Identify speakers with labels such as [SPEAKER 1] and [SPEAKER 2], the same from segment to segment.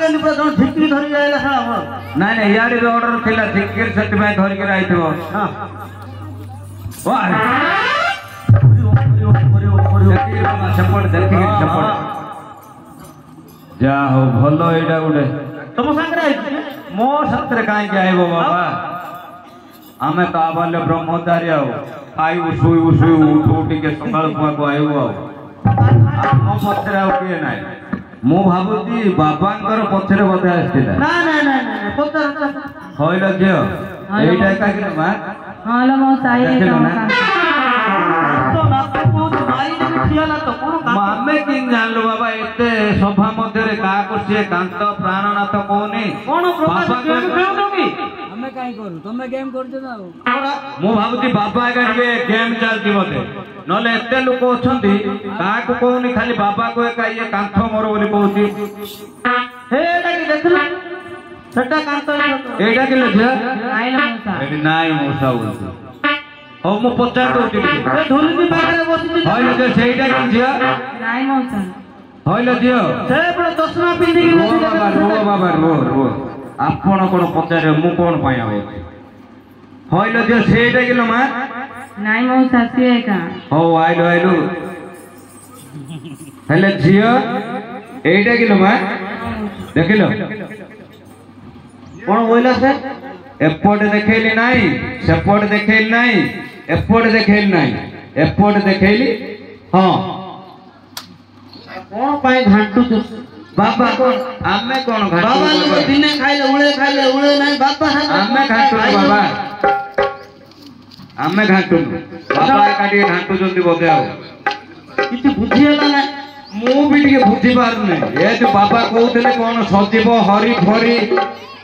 [SPEAKER 1] कहली पूरा जण ठिकरी धरि आइला साला हमर
[SPEAKER 2] नहीं नहीं यार भी ऑर्डर थिला ठिकरी सेट में धरि के आइथबो
[SPEAKER 1] हां
[SPEAKER 2] वाह सपोर्ट देखि सपोर्ट जा हो भलो एडा गुडे
[SPEAKER 1] तुम संग रे
[SPEAKER 2] मो सत्र काई के आइबो बाबा आमे तो आबाले ब्रह्मचारी आओ खाई उसुई उठ उठ के सकाळ को आइबो मो पत्रे आउ के नाही मो भाबुती बाबांकर पछरे बते आस्तिला
[SPEAKER 1] ना ना ना ना पत्रे
[SPEAKER 2] होइला जियो एइटा का कि मा
[SPEAKER 3] हालो मो साई रे
[SPEAKER 1] तो ना को भाई खियाला तो कोन
[SPEAKER 2] मामे किन जानलो बाबा एते सभा मध्य रे का करछे कांत प्राणनाथ कोनी
[SPEAKER 1] कोन प्रकाश गेम खेलनो की
[SPEAKER 3] हमें काई करू तुमे गेम करछो ना
[SPEAKER 2] मो भाबुती बाबा का गेम चलती बोते नले एते लोक अछंती का को कोनी खाली बाबा को का ये कांथ मोर बोली कहूती
[SPEAKER 1] हे एटा की देखलो सेटा कांत
[SPEAKER 2] एटा के लजिया
[SPEAKER 3] नाई ना मोसा
[SPEAKER 2] एटी नाई मोसा बोलती हो मो पचार दोती
[SPEAKER 1] ए धुलकी पाखरे बसिति
[SPEAKER 2] होइला जे सेइटा के जिया
[SPEAKER 3] नाई मोसा
[SPEAKER 2] होइला जियो
[SPEAKER 1] से पुरा चश्मा पिंदी की
[SPEAKER 2] रो बाबा रो आपण कोन पचारे मु कोन पाई आवे होइला जे सेइटा के मा
[SPEAKER 3] नाई मोसा से का
[SPEAKER 2] हो आइलो हेले जियो एइटा के मा देखिलो
[SPEAKER 1] कोन होइला से
[SPEAKER 2] एपोर्ट देखेली नाही सेपोर्ट देखेली नाही एपोर्ट देखेली नाही एपोर्ट देखेली हां
[SPEAKER 1] कोन पाई घांटू तू
[SPEAKER 2] बाबा कोन आमे कोन घाटू
[SPEAKER 1] बाबा लोग दिने खाइले उळे नाही बाबा
[SPEAKER 2] आमे घाटू बाबा आमे घाटू बाबा काटी घाटू जल्दी बोते आओ
[SPEAKER 1] किछि बुझियला ना
[SPEAKER 2] मु भी टिके बुझी पार नै ए जो बाबा कहउतले कोन सजीव हरि फरी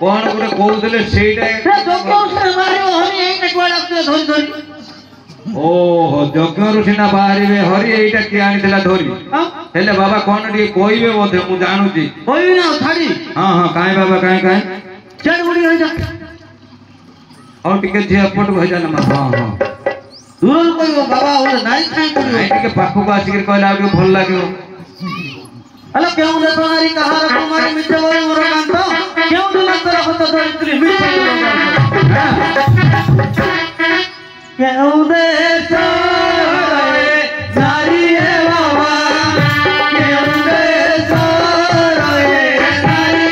[SPEAKER 2] कोन गुटे कहउतले सेइटा
[SPEAKER 1] से जोको से मारियो हरि एटा कोडा से धरि धरि
[SPEAKER 2] ओहो जगरू सिना बाहरिबे हरि एइटा के आनिदेला धरि हेले बाबा कोन टिके कहिबे बोते मु जानु छी
[SPEAKER 1] कोई ना थाड़ी
[SPEAKER 2] हां काई बाबा काई
[SPEAKER 1] चल उड़ी हो जा
[SPEAKER 2] और टिके जे अपट हो जा ना हां
[SPEAKER 1] दूर कोई बाबा ओले नाई खाई पड़ियो
[SPEAKER 2] आई टिके पाखो को आसी के कहला आ भल लागियो
[SPEAKER 1] अला केउ ने तुम्हारी कहार तुम्हारी मित्र बोल मोर कांत केउ दिन तर होत धरित्री मित्र केउ दे सारे नारी है बाबा केउ दे सारे नारी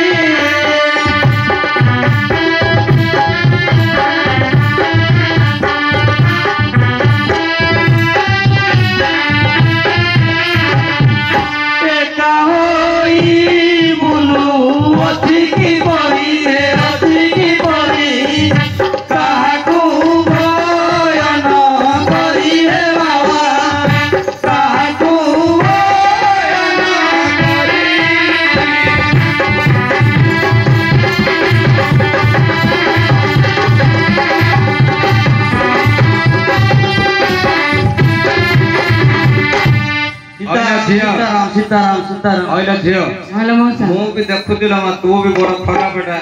[SPEAKER 1] सीताराम
[SPEAKER 2] आइला झियो
[SPEAKER 3] हालो मोसा
[SPEAKER 2] मु भी देखुतिला मा तू भी बड़ खराब बेटा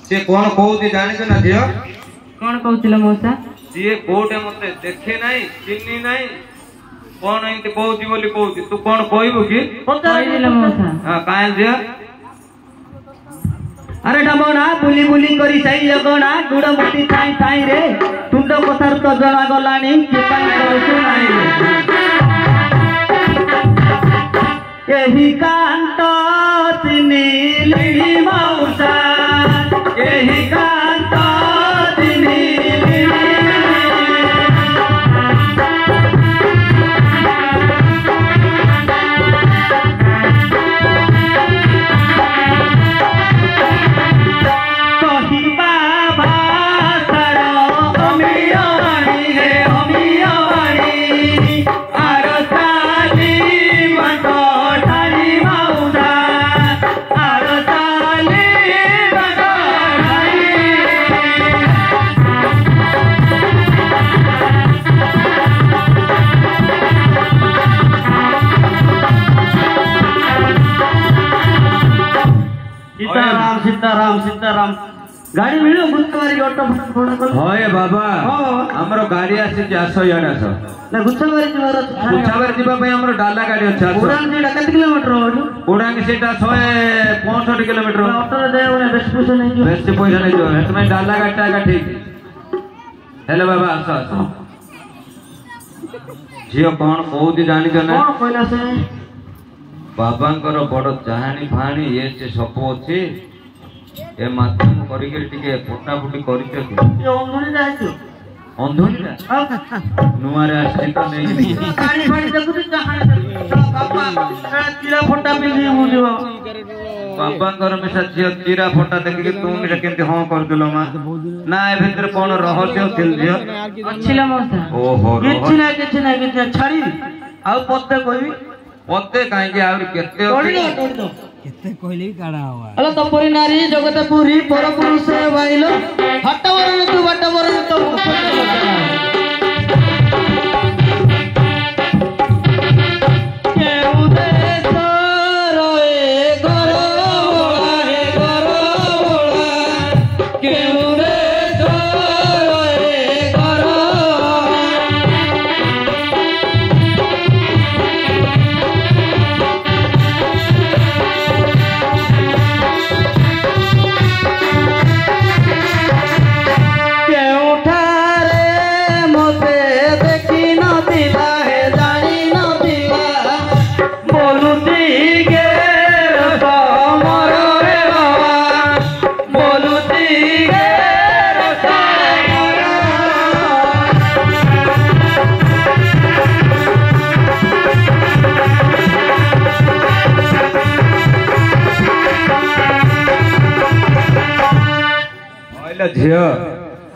[SPEAKER 2] से कोन कहउती जानि छ ना झियो
[SPEAKER 3] कोन कहउतिला मोसा
[SPEAKER 2] जे कोटे मते देखे नाही चिन्नी नाही कोन एंती कहउती बोली कहउती तू कोन कहइबो की
[SPEAKER 3] कहइला मोसा
[SPEAKER 2] हां काहे झियो
[SPEAKER 1] अरे डमना बुली बुली करी साई लगना गुड़ मुठी थाई थाई रे तुंड कथार तो जणा गलानी कि काई करछु नाही एही कांत नीली मौसा एही कांत नीली कहिबा भाषार अमियाणी हे अमियाणी आरसाली मत ठारी मौसा आरसाली मत ठारी सीताराम सीताराम सीताराम गाड़ी मिलो गुच्छवारी ऑटो फोन कर
[SPEAKER 2] होय बाबा
[SPEAKER 1] हां
[SPEAKER 2] हमरो गाड़ी आसी आसो यार आसो
[SPEAKER 1] ना गुच्छवारी जीवार
[SPEAKER 2] गुच्छावर जीवा पे हमरो डाला गाड़ी अच्छा आसो
[SPEAKER 1] उड़ान जेटा केते किलोमीटर हो
[SPEAKER 2] उड़ान सेटा 165 किलोमीटर
[SPEAKER 1] ऑटो रे जाय ओने बेस्ट पैसा नहीं
[SPEAKER 2] बेस्ट पैसा नहीं जो है डाला गाटा का ठीक हेलो बाबा आसो आसो झियो कौन कोदी जानी छ ना
[SPEAKER 1] कौन कहला से
[SPEAKER 2] बाबांकर बड़ चाहानी फाणी ये से सब अछि ए माध्यम करी के टिके फटाफटी करी के
[SPEAKER 1] ये अंधुनी जाय
[SPEAKER 2] अंधुनी नुआरे आसी तो नहीं
[SPEAKER 1] गाड़ी फाड़ी देखु चाहानी बाबा चिरा फटा पे जी बुझिबो
[SPEAKER 2] बाबांकर मिसा झियो चिरा फटा देखि के तू मिसा केंते हां कर देलो मा ना ए भीतर कोन रहस्य थिल झियो
[SPEAKER 3] अच्छिला मौसा
[SPEAKER 2] ओहो
[SPEAKER 1] किछ ना छाड़ी आ पत्ते कोई
[SPEAKER 2] पत्ते काहे के आउर केते
[SPEAKER 1] तोड़ी दो
[SPEAKER 4] केते कहले काढा हवा
[SPEAKER 1] अल तपरी नारी जगतपुरी परपुरुष बाइलो हटवरण तू बटवरण तो केउ देश रोए गरो हे गरो केउ देश रोए गरो
[SPEAKER 2] झियो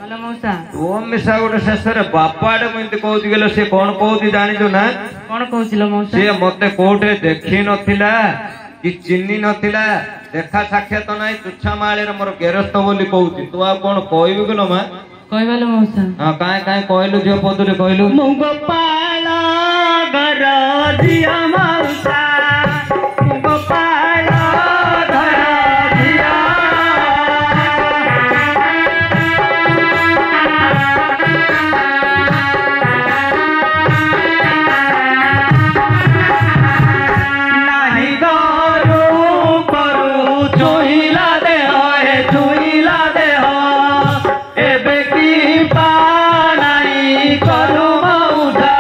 [SPEAKER 3] हेलो मौसा
[SPEAKER 2] ओम मिसा गोटे शेषरे बापाडे मते कहउति गेलो से कोन कहउति जानि जो ना
[SPEAKER 3] कौन कहूतिलो मौसा
[SPEAKER 2] से मते कोटे देखि नथिला कि चिन्नी नथिला देखा साक्षात नाही तुच्छा माळे रे मोर गेरस्त बोली कहउति तू आ कोन कहइबि गेलो मा
[SPEAKER 3] कहबालो मौसा
[SPEAKER 2] हां काय काय कहलु झियो पदुरे कहलु
[SPEAKER 1] मुगपाला घर दिया मौसा मुगपाला घर दिया नाही गरु करू चोहिला दे होए चोहिला दे हो एबे की पानाई करू मौसा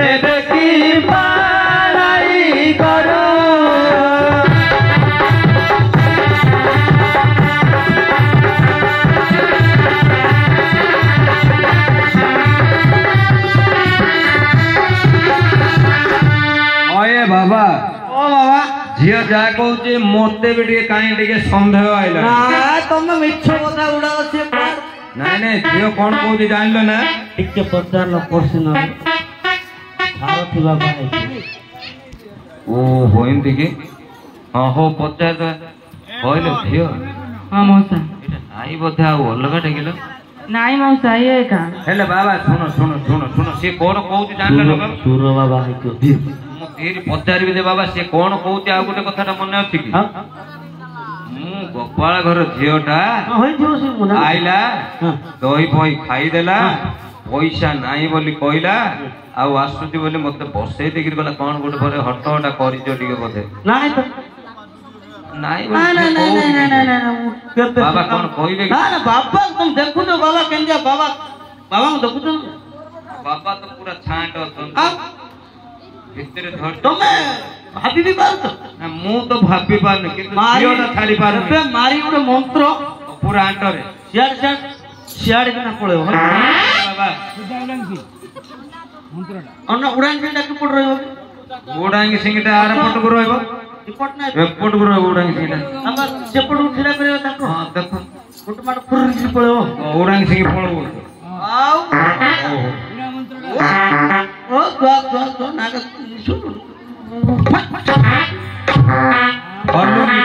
[SPEAKER 1] एबे की पानाई करू
[SPEAKER 2] ओए बाबा
[SPEAKER 1] ओ बाबा
[SPEAKER 2] झियो जा कहउति मते भी टिके काई टिके संदेह आइला
[SPEAKER 1] ना तुम मिछ कथा उड़ा से
[SPEAKER 2] नाइ नाइ झियो कोन कहउति जानलो ना
[SPEAKER 1] टिके पचार लो पर्सन थारो थिबा भाई
[SPEAKER 2] ओ होइंदी कि हां हो पचार तो होइलो झियो
[SPEAKER 3] हाँ मौसा
[SPEAKER 2] आई बोधे आ अलगा टेगिलो
[SPEAKER 3] नाई मौसा ये का
[SPEAKER 2] हेले बाबा सुनो सुनो सुनो सुनो से कोन कहउति जानलो ना बाबा
[SPEAKER 1] सुर बाबा है तो
[SPEAKER 2] मु तेरी पचारबि दे बाबा से कोन कहउति आ गुटे कथाटा मने अछि कि
[SPEAKER 1] हां
[SPEAKER 2] मु गोपाल घर झियोटा
[SPEAKER 1] होई जो से मुना
[SPEAKER 2] आइला
[SPEAKER 1] हां
[SPEAKER 2] दही फही खाईदेला पैसा नाही बोली कहला आउ आसुची बोली मते बसई देगिर गला कोन गुटे भरे हट हटा करिजो टिके बोधे
[SPEAKER 1] नाही तो
[SPEAKER 2] नाही
[SPEAKER 1] ना ना ना ना ना ना ना
[SPEAKER 2] बाबा कोन कहबे
[SPEAKER 1] ना ना बाबा तुम देखु तो बाबा केंजा बाबा बाबा को देखु तो
[SPEAKER 2] बाबा तो पूरा छांट अछन
[SPEAKER 1] अब
[SPEAKER 2] भितरे धर
[SPEAKER 1] तुम भाभी भी पार तो
[SPEAKER 2] ना मु तो भाबी पारने किंतु
[SPEAKER 1] मारी
[SPEAKER 2] झियोटा छाड़ी पारने
[SPEAKER 1] बे मारी उडे मंत्र
[SPEAKER 2] पूरा आंटरे
[SPEAKER 1] सियाड़ सियाड़ सियाड़ के ना पड़े हो
[SPEAKER 2] बाबा
[SPEAKER 1] अन्ना उड़ान के डाके पड़ रही हो
[SPEAKER 2] उडांगी सिंगटा आर पट को रहबो
[SPEAKER 1] रिपोर्ट ना
[SPEAKER 2] एपट को रहबो उडांगी सिंगटा
[SPEAKER 1] हम सेपट उठिला करे ताको
[SPEAKER 2] हां देखो
[SPEAKER 1] गोटे मार फुर पड़े हो
[SPEAKER 2] उडांगी सिंग पळबो
[SPEAKER 1] आओ ओ तो नाग सुन
[SPEAKER 2] हल्लुनी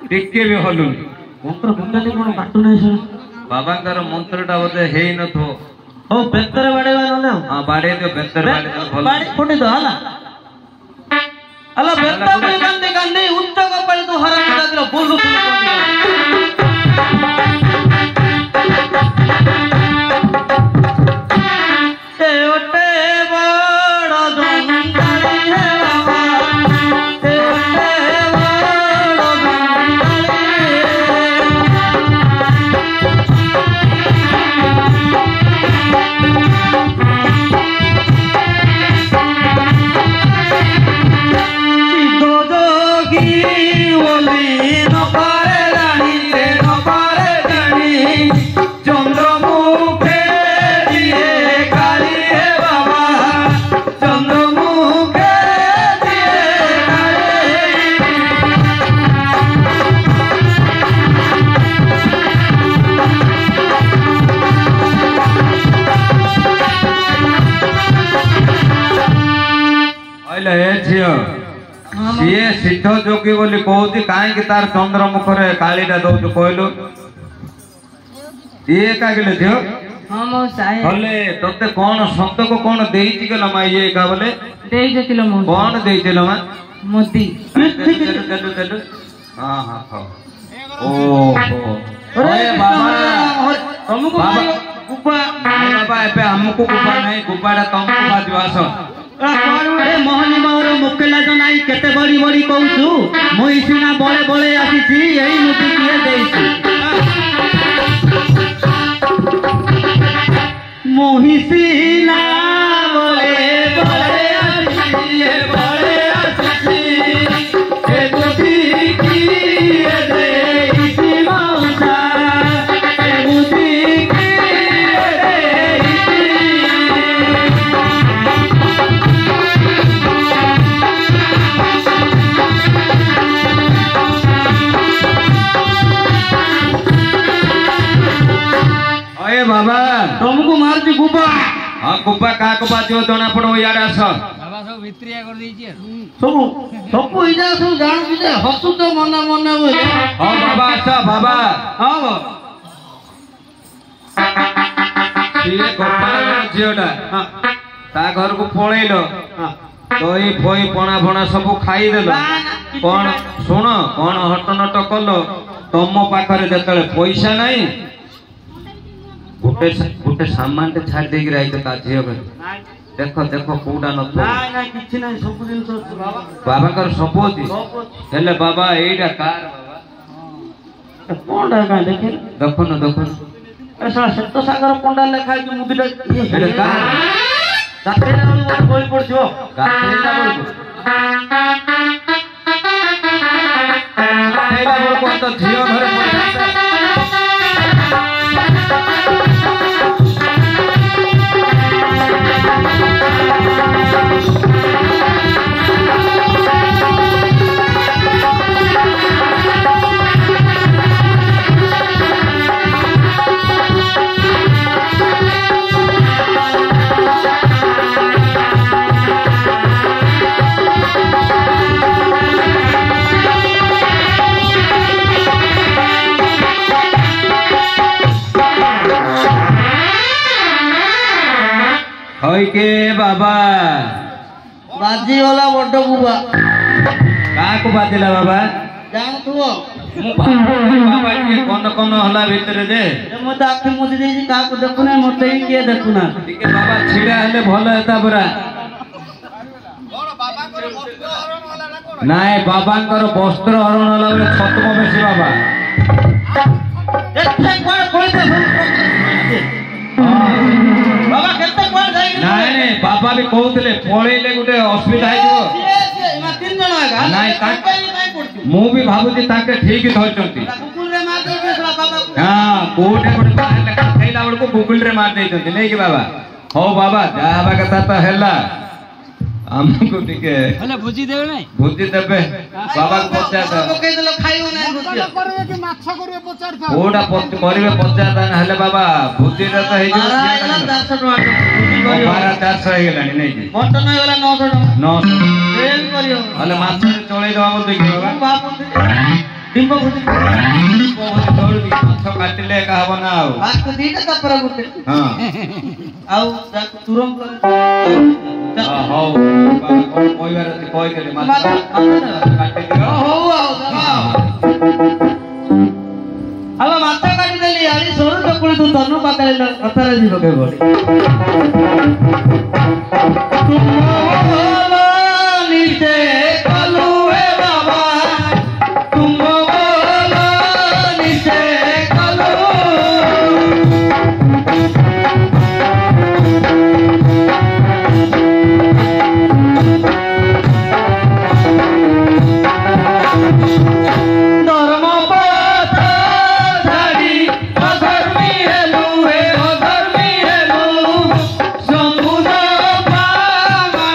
[SPEAKER 2] टिके भी हल्लुनी
[SPEAKER 1] मंत्र बुंदाली कोन काटू नाही सर
[SPEAKER 2] बाबांकर मंत्रटा बोधे हेई न थो
[SPEAKER 1] हो बेतर बाडे वाला
[SPEAKER 2] हां बाडे तो बेहतर बाडे तो भल
[SPEAKER 1] बाडे फुटी दो हला हला बेतर पे गंदे गंदे उच्च कपड़े तो हरा दागलो बोल दो
[SPEAKER 2] जोगी बोली कहूँ कहीं तार चंद्रमुख कालीटा दौचु कहलु ये का गिले झियो
[SPEAKER 3] हाँ मौसा
[SPEAKER 2] भले तोते कौन सत को कौन देई गल मा ये का बोले
[SPEAKER 3] दे जतिलो मौसा
[SPEAKER 2] कौन देई मा
[SPEAKER 3] मोदी
[SPEAKER 2] चलो हाँ हाँ हाँ ओ अरे बाबा
[SPEAKER 1] तुमको
[SPEAKER 2] बाबा
[SPEAKER 1] गुब्बा
[SPEAKER 2] बाबा एबे हमको गुब्बा नहीं गुब्बाटा तुमको बाजू आस
[SPEAKER 1] ए मोहनी मोर मुकेला जो नाही केते बड़ी बड़ी कहूछु मुई सिना बळे बळे आसीछि एई मुदी किए देइछि मोहि सिना बळे बळे आसीछि ए बळे आसीछि ए मुदी किए देइछि मौसा ए मुदी किए देइछि
[SPEAKER 2] अरे बाबा
[SPEAKER 1] तुमको मारती गुब्बा
[SPEAKER 2] हाँ गुब्बा का को बाजू जना पड़ो यार आस
[SPEAKER 4] बाबा सब भित्रिया कर देइछि
[SPEAKER 1] सब इजा सब जान कि हसु तो मना मना बोले
[SPEAKER 2] हाँ बाबा आस बाबा
[SPEAKER 1] हां
[SPEAKER 2] ये गोपाल झियोटा ता घर को पळेलो दही फई पणा फणा सब खाई देलो कौन सुन कौन हटनट कलो तुम पाखरे जतले पैसा नहीं गोटे सामान टे छाड़ देगी रही तो ता झियो घर देखो देखो कोडा न तो
[SPEAKER 1] ना ना किछि नहीं सब दिन तो बाबा
[SPEAKER 2] बाबा कर सब होती हेले बाबा एटा कार बाबा
[SPEAKER 1] कोंडा का देखे
[SPEAKER 2] देखो न
[SPEAKER 1] अरे साला सत्तो सागर कोंडा लेखा कि मुदिटा
[SPEAKER 2] हेले कार
[SPEAKER 1] रात्रि ना बोल पड़छो
[SPEAKER 2] गाथेला बोल गाथेला बोल को तो झियो घरे पड़ता के बाबा
[SPEAKER 1] बाजी वाला बड्ड गुबा
[SPEAKER 2] का को बादिला बाबा
[SPEAKER 1] जान तुओ
[SPEAKER 2] बाबा के कोन हला भीतर दे
[SPEAKER 1] म त आखि मुदी देजी का को देखुना मते ही के देखुना
[SPEAKER 2] ठीक है बाबा छिड़ा हले भलो हेता बरा नाय बाबांकर वस्त्र हरण हला बले छतम बेसी बाबा
[SPEAKER 1] एथे कोन कोइ दे बाबा केते कोन जाई
[SPEAKER 2] नाय ने बाबा भी कहउतले पळेले गुटे असुविधा है जो
[SPEAKER 1] इमा तीन जण आगा
[SPEAKER 2] नाय का मु भी भाबुती ताके ठीक धरचंती
[SPEAKER 1] कुकुल रे मार दे बेसला बाबा
[SPEAKER 2] हां कोटे गुटे बाहर का खैला बडको गुगल रे मार देचंती नै कि बाबा हो बाबा जाबा कथा तो हेला हमको ठीक है
[SPEAKER 4] हेले भुजी देबे नै
[SPEAKER 2] भुजी देबे बाबा को पचाता
[SPEAKER 1] पकई देलो खाइयो नै भुजी
[SPEAKER 5] करबे कि माछ करबे पचार था
[SPEAKER 2] कोडा करिवे पचाता न हेले बाबा भुजी रे तो हे जो
[SPEAKER 1] 400 टका भुजी करियो
[SPEAKER 2] 400 हे गेलानी नै जी
[SPEAKER 1] मटन हे गेला 900 टका
[SPEAKER 2] 900
[SPEAKER 1] रेल करियो
[SPEAKER 2] हले माछ चोळै दवा बोल देखि बाबा
[SPEAKER 1] बाबू डिम्बो भुजी
[SPEAKER 2] तोड़ दी माछ काटिले का हबो ना आउ
[SPEAKER 1] बात को दीटा तपर गुटे
[SPEAKER 2] हां
[SPEAKER 1] आउ तुरम कर
[SPEAKER 2] हो बाबा कोन कोइबार अछि कोइ केले माछ काटि दियो
[SPEAKER 1] हो आउ अब माथा काटी देली आली सोर टकुली तू तनु पाकले कथारे जीव के बोली तुम बोलो नीचे कलु हे बाबा तुम बोलो नीचे कलु धर्म पथ धारी अधर्मी हेलु हे अधर्मी हेलु समुद्र पामा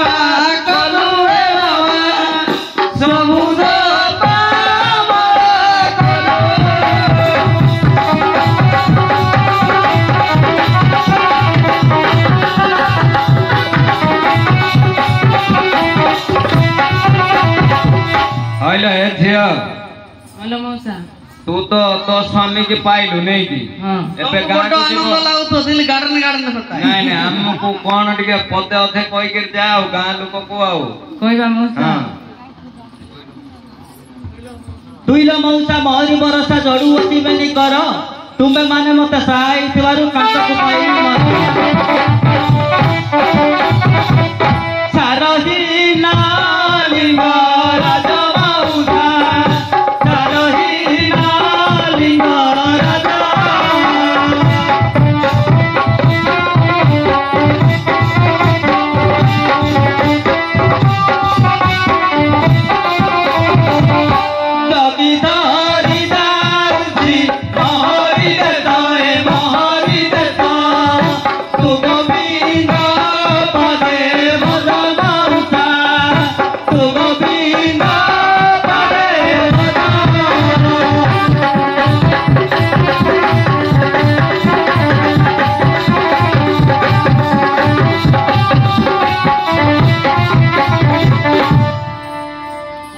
[SPEAKER 2] झिया
[SPEAKER 3] हेलो मौसा
[SPEAKER 2] तू तो तो स्वामी के पाइलु नहीं की
[SPEAKER 3] हाँ
[SPEAKER 2] एबे गाँ को
[SPEAKER 1] आनंद लाଗୁଥିବ दिल गार्डन गार्डन होता
[SPEAKER 2] नहीं नहीं हमको कौन टिके पते अथे कोई के जाओ गाँ लोक को आओ
[SPEAKER 3] कोई बा मौसा
[SPEAKER 2] हां
[SPEAKER 1] तुइला मौसा महरी बरसा जड़ू अति बेनी कर तुम्बे माने मते सहाय थिवारु कांटा को पाई सारही नालिंग राजा मौसा सारही नालिंग राजा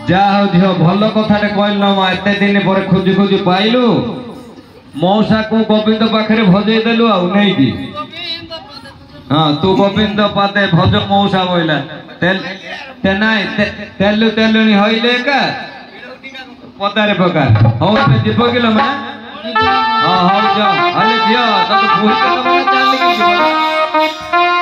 [SPEAKER 2] जा हो झियो भल कथाटे कहल मा एते दिन पर खोजी खोजी पाइलु मौसा को गोविंद पाखरे भजई देलु आ नहीं की हां तू गोविंद पाते भज मौसा बोइला तेल ते नाही तेलु तेलुनी होइले का पतारे प्रकार हो ते जीव किलो मा हां हो जा अरे झियो तो भूल के तो चाल के